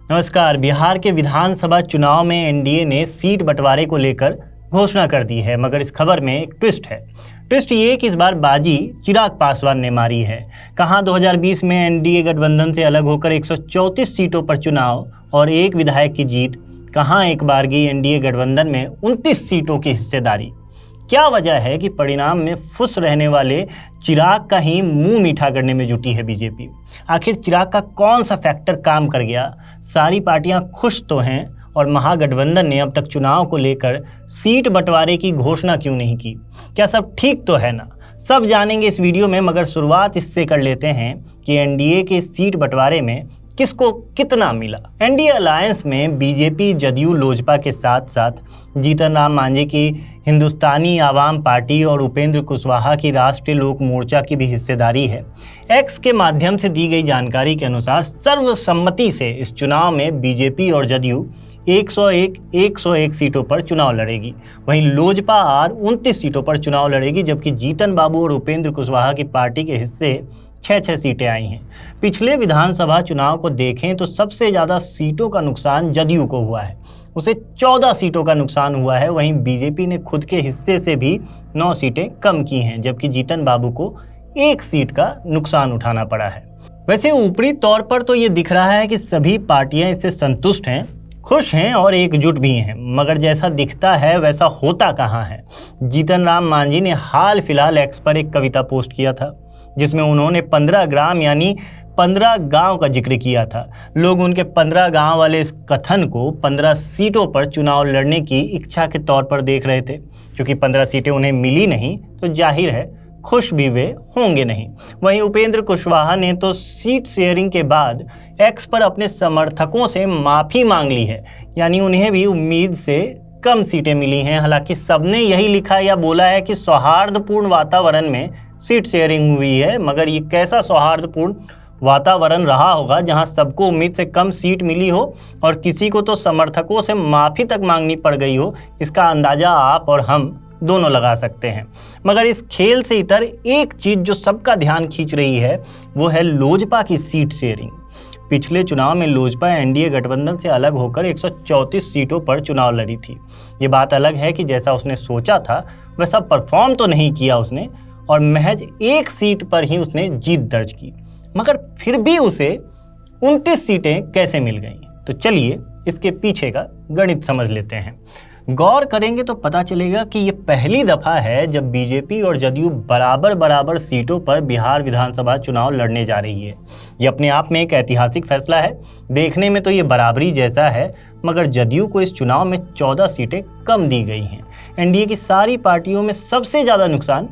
नमस्कार। बिहार के विधानसभा चुनाव में एनडीए ने सीट बंटवारे को लेकर घोषणा कर दी है, मगर इस खबर में एक ट्विस्ट है। ट्विस्ट ये कि इस बार बाजी चिराग पासवान ने मारी है। कहाँ 2020 में एनडीए गठबंधन से अलग होकर 134 सीटों पर चुनाव और एक विधायक की जीत, कहाँ एक बारगी एनडीए गठबंधन में 29 सीटों की हिस्सेदारी। क्या वजह है कि परिणाम में फुस रहने वाले चिराग का ही मुंह मीठा करने में जुटी है बीजेपी। आखिर चिराग का कौन सा फैक्टर काम कर गया? सारी पार्टियां खुश तो हैं और महागठबंधन ने अब तक चुनाव को लेकर सीट बंटवारे की घोषणा क्यों नहीं की? क्या सब ठीक तो है ना? सब जानेंगे इस वीडियो में, मगर शुरुआत इससे कर लेते हैं कि एनडीए के सीट बंटवारे में किसको कितना मिला। एनडीए अलायंस में बीजेपी, जदयू, लोजपा के साथ साथ जीतन राम मांझी की हिंदुस्तानी आवाम पार्टी और उपेंद्र कुशवाहा की राष्ट्रीय लोक मोर्चा की भी हिस्सेदारी है। एक्स के माध्यम से दी गई जानकारी के अनुसार सर्वसम्मति से इस चुनाव में बीजेपी और जदयू 101 सीटों पर चुनाव लड़ेगी। वहीं लोजपा 29 सीटों पर चुनाव लड़ेगी, जबकि जीतन बाबू और उपेंद्र कुशवाहा की पार्टी के हिस्से 6 सीटें आई हैं। पिछले विधानसभा चुनाव को देखें तो सबसे ज़्यादा सीटों का नुकसान जदयू को हुआ है, उसे 14 सीटों का नुकसान हुआ है। वहीं बीजेपी ने खुद के हिस्से से भी 9 सीटें कम की हैं, जबकि जीतन बाबू को 1 सीट का नुकसान उठाना पड़ा है। वैसे ऊपरी तौर पर तो ये दिख रहा है कि सभी पार्टियां इससे संतुष्ट हैं, खुश हैं और एकजुट भी हैं, मगर जैसा दिखता है वैसा होता कहाँ है। जीतन राम मांझी ने हाल फिलहाल एक्स पर एक कविता पोस्ट किया था, जिसमें उन्होंने 15 ग्राम यानी 15 गांव का जिक्र किया था। लोग उनके 15 गांव वाले इस कथन को 15 सीटों पर चुनाव लड़ने की इच्छा के तौर पर देख रहे थे। क्योंकि 15 सीटें उन्हें मिली नहीं तो जाहिर है खुश भी वे होंगे नहीं। वहीं उपेंद्र कुशवाहा ने तो सीट शेयरिंग के बाद एक्स पर अपने समर्थकों से माफ़ी मांग ली है, यानी उन्हें भी उम्मीद से कम सीटें मिली हैं। हालांकि सबने यही लिखा या बोला है कि सौहार्दपूर्ण वातावरण में सीट शेयरिंग हुई है, मगर ये कैसा सौहार्दपूर्ण वातावरण रहा होगा जहां सबको उम्मीद से कम सीट मिली हो और किसी को तो समर्थकों से माफ़ी तक मांगनी पड़ गई हो, इसका अंदाज़ा आप और हम दोनों लगा सकते हैं। मगर इस खेल से इतर एक चीज़ जो सबका ध्यान खींच रही है वो है लोजपा की सीट शेयरिंग। पिछले चुनाव में लोजपा एनडीए गठबंधन से अलग होकर 134 सीटों पर चुनाव लड़ी थी। ये बात अलग है कि जैसा उसने सोचा था वैसा परफॉर्म तो नहीं किया उसने, और महज 1 सीट पर ही उसने जीत दर्ज की, मगर फिर भी उसे 29 सीटें कैसे मिल गईं? तो चलिए इसके पीछे का गणित समझ लेते हैं। गौर करेंगे तो पता चलेगा कि ये पहली दफ़ा है जब बीजेपी और जदयू बराबर सीटों पर बिहार विधानसभा चुनाव लड़ने जा रही है। ये अपने आप में एक ऐतिहासिक फैसला है। देखने में तो ये बराबरी जैसा है, मगर जदयू को इस चुनाव में 14 सीटें कम दी गई हैं। एनडीए की सारी पार्टियों में सबसे ज़्यादा नुकसान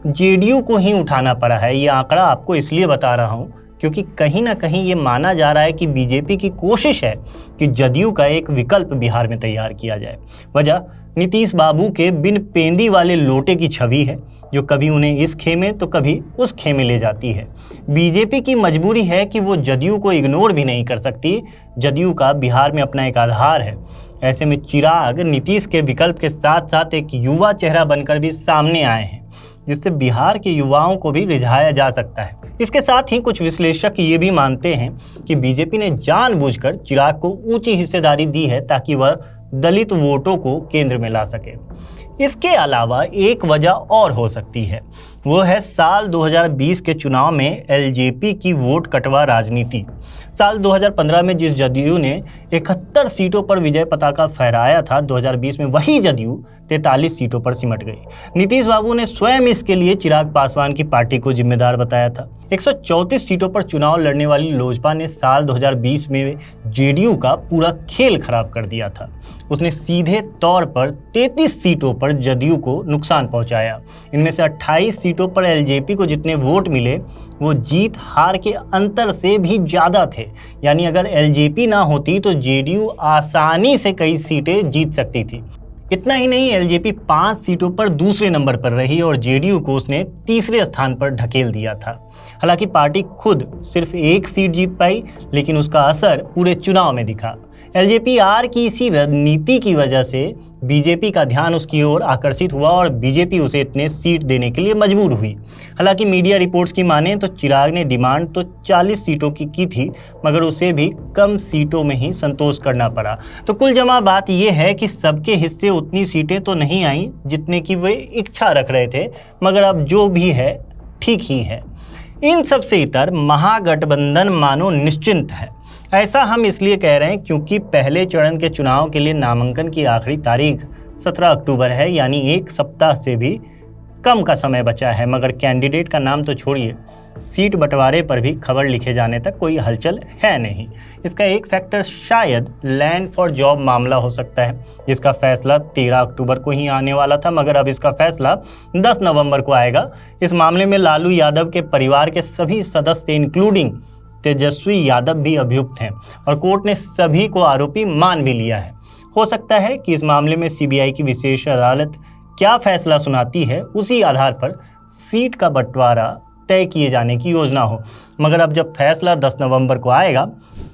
जेडीयू को ही उठाना पड़ा है। ये आंकड़ा आपको इसलिए बता रहा हूँ क्योंकि कहीं ना कहीं ये माना जा रहा है कि बीजेपी की कोशिश है कि जदयू का एक विकल्प बिहार में तैयार किया जाए। वजह नीतीश बाबू के बिन पेंदी वाले लोटे की छवि है, जो कभी उन्हें इस खेमे तो कभी उस खेमे ले जाती है। बीजेपी की मजबूरी है कि वो जदयू को इग्नोर भी नहीं कर सकती। जदयू का बिहार में अपना एक आधार है। ऐसे में चिराग नीतीश के विकल्प के साथ साथ एक युवा चेहरा बनकर भी सामने आए हैं, जिससे बिहार के युवाओं को भी रिझाया जा सकता है। इसके साथ ही कुछ विश्लेषक ये भी मानते हैं कि बीजेपी ने जानबूझकर चिराग को ऊंची हिस्सेदारी दी है ताकि वह दलित वोटों को केंद्र में ला सके। इसके अलावा एक वजह और हो सकती है, वो है साल 2020 के चुनाव में एलजेपी की वोट कटवा राजनीति। साल 2015 में जिस जदयू ने 71 सीटों पर विजय पताका फहराया था, 2020 में वही जदयू 43 सीटों पर सिमट गई। नीतीश बाबू ने स्वयं इसके लिए चिराग पासवान की पार्टी को जिम्मेदार बताया था। 134 सीटों पर चुनाव लड़ने वाली लोजपा ने साल 2020 में जेडीयू का पूरा खेल खराब कर दिया था। उसने सीधे तौर पर 33 सीटों पर जदयू को नुकसान पहुंचाया। इनमें से 28 सीटों पर एलजेपी को जितने वोट मिले वो जीत हार के अंतर से भी ज़्यादा थे। यानी अगर एलजेपी ना होती तो जेडीयू आसानी से कई सीटें जीत सकती थी। इतना ही नहीं, एलजेपी 5 सीटों पर दूसरे नंबर पर रही और जेडीयू को उसने तीसरे स्थान पर ढकेल दिया था। हालांकि पार्टी खुद सिर्फ 1 सीट जीत पाई, लेकिन उसका असर पूरे चुनाव में दिखा। एलजेपी-आर की इसी रणनीति की वजह से बीजेपी का ध्यान उसकी ओर आकर्षित हुआ और बीजेपी उसे इतने सीट देने के लिए मजबूर हुई। हालांकि मीडिया रिपोर्ट्स की माने तो चिराग ने डिमांड तो 40 सीटों की थी, मगर उसे भी कम सीटों में ही संतोष करना पड़ा। तो कुल जमा बात यह है कि सबके हिस्से उतनी सीटें तो नहीं आई जितने की वे इच्छा रख रहे थे, मगर अब जो भी है ठीक ही है। इन सब से इतर महागठबंधन मानो निश्चिंत है। ऐसा हम इसलिए कह रहे हैं क्योंकि पहले चरण के चुनाव के लिए नामांकन की आखिरी तारीख 17 अक्टूबर है, यानी एक सप्ताह से भी कम का समय बचा है। मगर कैंडिडेट का नाम तो छोड़िए, सीट बंटवारे पर भी खबर लिखे जाने तक कोई हलचल है नहीं। इसका एक फैक्टर शायद लैंड फॉर जॉब मामला हो सकता है, जिसका फैसला 13 अक्टूबर को ही आने वाला था, मगर अब इसका फैसला 10 नवंबर को आएगा। इस मामले में लालू यादव के परिवार के सभी सदस्य इंक्लूडिंग तेजस्वी यादव भी अभियुक्त हैं और कोर्ट ने सभी को आरोपी मान भी लिया है। हो सकता है कि इस मामले में सीबीआई की विशेष अदालत क्या फैसला सुनाती है, उसी आधार पर सीट का बंटवारा तय किए जाने की योजना हो। मगर अब जब फैसला 10 नवंबर को आएगा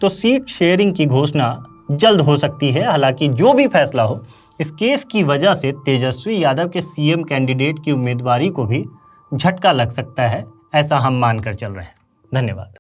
तो सीट शेयरिंग की घोषणा जल्द हो सकती है। हालांकि जो भी फैसला हो, इस केस की वजह से तेजस्वी यादव के सीएम कैंडिडेट की उम्मीदवारी को भी झटका लग सकता है, ऐसा हम मानकर चल रहे हैं। धन्यवाद।